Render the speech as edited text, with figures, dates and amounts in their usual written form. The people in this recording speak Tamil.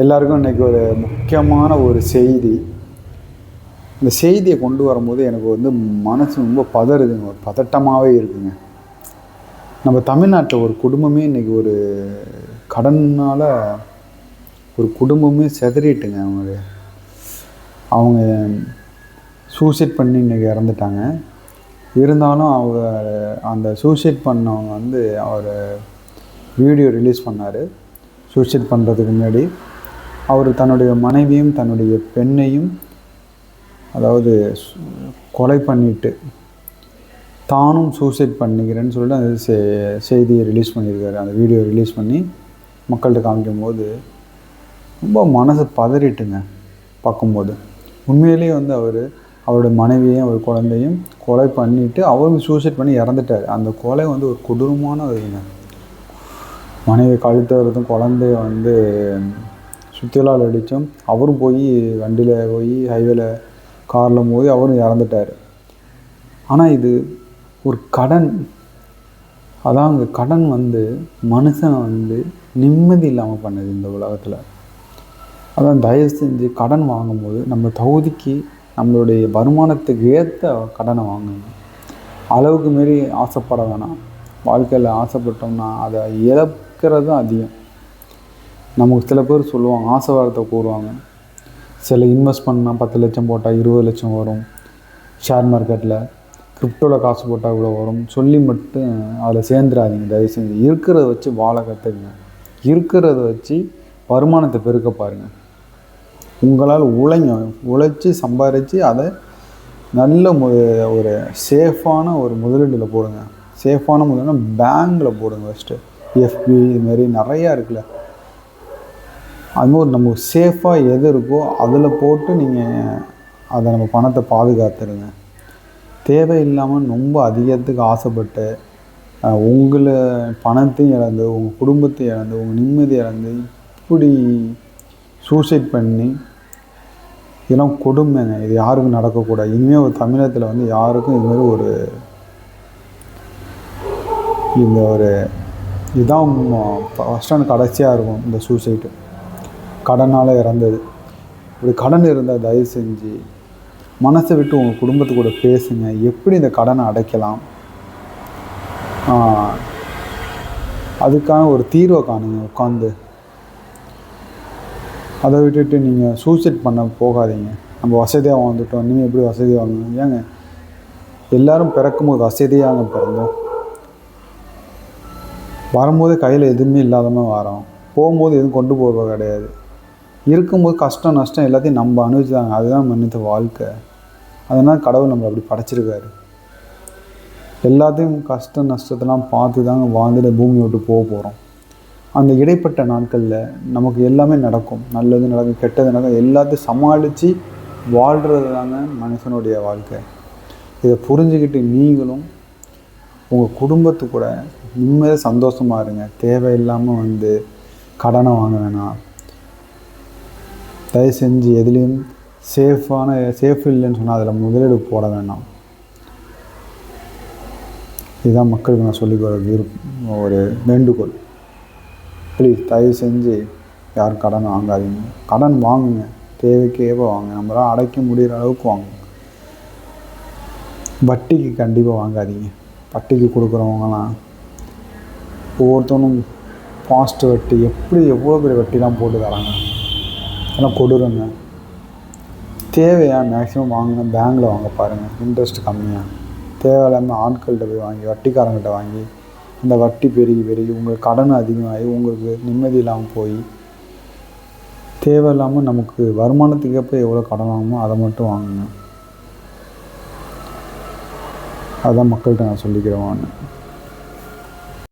எல்லாருக்கும் இன்றைக்கி ஒரு முக்கியமான ஒரு செய்தி. இந்த செய்தியை கொண்டு வரும்போது எனக்கு வந்து மனசு ரொம்ப பதறுதுங்க, ஒரு பதட்டமாகவே இருக்குங்க. நம்ம தமிழ்நாட்டில் ஒரு குடும்பமே இன்றைக்கி ஒரு கடனால் ஒரு குடும்பமே செதறிட்டுங்க. அவங்க சூசைட் பண்ணி இன்றைக்கி இறந்துட்டாங்க. இருந்தாலும் அவங்க அந்த சூசைட் பண்ணவங்க வந்து அவர் வீடியோ ரிலீஸ் பண்ணார். சூசைட் பண்ணுறதுக்கு முன்னாடி அவர் தன்னுடைய மனைவியும் தன்னுடைய பெண்ணையும் அதாவது கொலை பண்ணிவிட்டு தானும் சூசைட் பண்ணிக்கிறேன்னு சொல்லிட்டு அந்த செய்தியை ரிலீஸ் பண்ணியிருக்காரு. அந்த வீடியோ ரிலீஸ் பண்ணி மக்கள்கிட்ட காமிக்கும்போது ரொம்ப மனசு பதறிட்டுங்க. பார்க்கும்போது உண்மையிலேயே வந்து அவருடைய மனைவியையும் அவர் குழந்தையும் கொலை பண்ணிவிட்டு அவரும் சூசைட் பண்ணி இறந்துட்டார். அந்த கொலை வந்து ஒரு கொடூரமான இதுங்க. மனைவி கழுத்துறதும் குழந்தைய வந்து சுத்தியலால் அடித்தும் அவரும் போய் வண்டியில் போய் ஹைவேல காரில் போய் அவரும் இறந்துட்டார். ஆனால் இது ஒரு கடன். அதான் அங்கே கடன் வந்து மனுஷன் வந்து நிம்மதி இல்லாமல் பண்ணுது இந்த உலகத்தில். அதான் தயவு செஞ்சு கடன் வாங்கும்போது நம்ம தகுதிக்கு நம்மளுடைய வருமானத்துக்கு ஏற்ற கடனை வாங்குங்க. அளவுக்கு மீறி ஆசைப்பட வேணாம். வாழ்க்கையில் ஆசைப்பட்டோம்னா அதை இழக்கிறது தான் அதிகம். நமக்கு சில பேர் சொல்லுவாங்க, ஆசை வார்த்தை கூறுவாங்க. சில இன்வெஸ்ட் பண்ணால் 10 லட்சம் போட்டால் 20 லட்சம் வரும், ஷேர் மார்க்கெட்டில் கிரிப்டோவில் காசு போட்டால் இவ்வளோ வரும் சொல்லி மட்டும் அதில் சேர்ந்துடாதீங்க. தயவு செஞ்சு இருக்கிறத வச்சு வாழ கற்றுக்குங்க. இருக்கிறத வச்சு வருமானத்தை பெருக்க பாருங்கள். உங்களால் உழைச்சி சம்பாதிச்சு அதை நல்ல ஒரு சேஃபான ஒரு முதலீட்டில் போடுங்க. சேஃபான முதலீடுனா பேங்கில் போடுங்க. ஃபஸ்ட்டு எஃபி இதுமாரி நிறையா இருக்குல்ல, அதுமாதிரி நமக்கு சேஃபாக எது இருக்கோ அதில் போட்டு நீங்கள் அதை நம்ம பணத்தை பாதுகாத்துருங்க. தேவையில்லாமல் ரொம்ப அதிகத்துக்கு ஆசைப்பட்டு உங்களை பணத்தையும் இழந்து உங்கள் குடும்பத்தையும் இழந்து உங்கள் நிம்மதி இழந்து இப்படி சூசைட் பண்ணி இதெல்லாம் கொடுமைங்க. இது யாருக்கும் நடக்கக்கூடாது. இனிமேல் ஒரு தமிழகத்தில் வந்து யாருக்கும் இதுமாரி இதுதான் ஃபஸ்ட் அண்ட் கடைசியாக இருக்கும். இந்த சூசைட்டு கடனால் இறந்தது. இப்படி கடன் இருந்தால் தயவு செஞ்சு மனசை விட்டு உங்கள் குடும்பத்து கூட பேசுங்க. எப்படி இந்த கடனை அடைக்கலாம், அதுக்கான ஒரு தீர்வை காணுங்க உட்காந்து. அதை விட்டுட்டு நீங்கள் சூசைட் பண்ண போகாதீங்க. நம்ம வசதியாக வாழ்ந்துட்டோம், நீங்கள் எப்படி வசதியாக வாங்கணும்? ஏங்க எல்லோரும் பிறக்கும்போது வசதியாக பிறந்தோம். வரும்போது கையில் எதுவுமே இல்லாதமாக வரோம். போகும்போது எதுவும் கொண்டு போகிறது கிடையாது. இருக்கும்போது கஷ்டம் நஷ்டம் எல்லாத்தையும் நம்ம அனுபவிச்சாங்க. அதுதான் மனித வாழ்க்கை. அதனால் கடவுள் நம்மளை அப்படி படைச்சிருக்காரு. எல்லாத்தையும் கஷ்டம் நஷ்டத்தெல்லாம் பார்த்து தாங்க வாழ்ந்துட்டு பூமி விட்டு போகிறோம். அந்த இடைப்பட்ட நாட்களில் நமக்கு எல்லாமே நடக்கும். நல்லது நடக்கும், கெட்டது நடக்கும். எல்லாத்தையும் சமாளித்து வாழ்கிறது தாங்க மனுஷனுடைய வாழ்க்கை. இதை புரிஞ்சுக்கிட்டு நீங்களும் உங்கள் குடும்பத்து கூட நிம்மதியாக சந்தோஷமாக இருங்க. தேவையில்லாமல் வந்து கடனை வாங்க வேணாம். தயவு செஞ்சு எதுலேயும் சேஃப் இல்லைன்னு சொன்னால் அதில் முதலீடு போட வேண்டாம். இதுதான் மக்களுக்கு நான் சொல்லிக்கிற ஒரு வேண்டுகோள். ப்ளீஸ் தயவு செஞ்சு யாரும் கடன் வாங்காதீங்க. கடன் வாங்குங்க, தேவைக்கேற்ப வாங்க. நம்மளால் அடைக்க முடிகிற அளவுக்கு வாங்குங்க. வட்டிக்கு கண்டிப்பாக வாங்காதீங்க. வட்டிக்கு கொடுக்குறவங்களாம் ஒவ்வொருத்தவனும் ஃபாஸ்ட் வட்டி எவ்வளோ பெரிய வட்டிலாம் போட்டு தராங்க. அதெல்லாம் கொடுறங்க. தேவையாக மேக்ஸிமம் வாங்கினா பேங்கில் வாங்க பாருங்கள், இன்ட்ரெஸ்ட் கம்மியாக. தேவையில்லாமல் ஆட்கள்கிட்ட போய் வாங்கி வட்டிக்காரங்கிட்ட வாங்கி அந்த வட்டி பெருகி உங்களுக்கு கடன் அதிகமாகி உங்களுக்கு நிம்மதி இல்லாமல் போய் தேவையில்லாமல் நமக்கு வருமானத்துக்கு எப்போ எவ்வளோ கடன் வாங்கணுமோ அதை மட்டும் வாங்குங்க. அதுதான் மக்கள்கிட்ட நான் சொல்லிக்கிறேன்.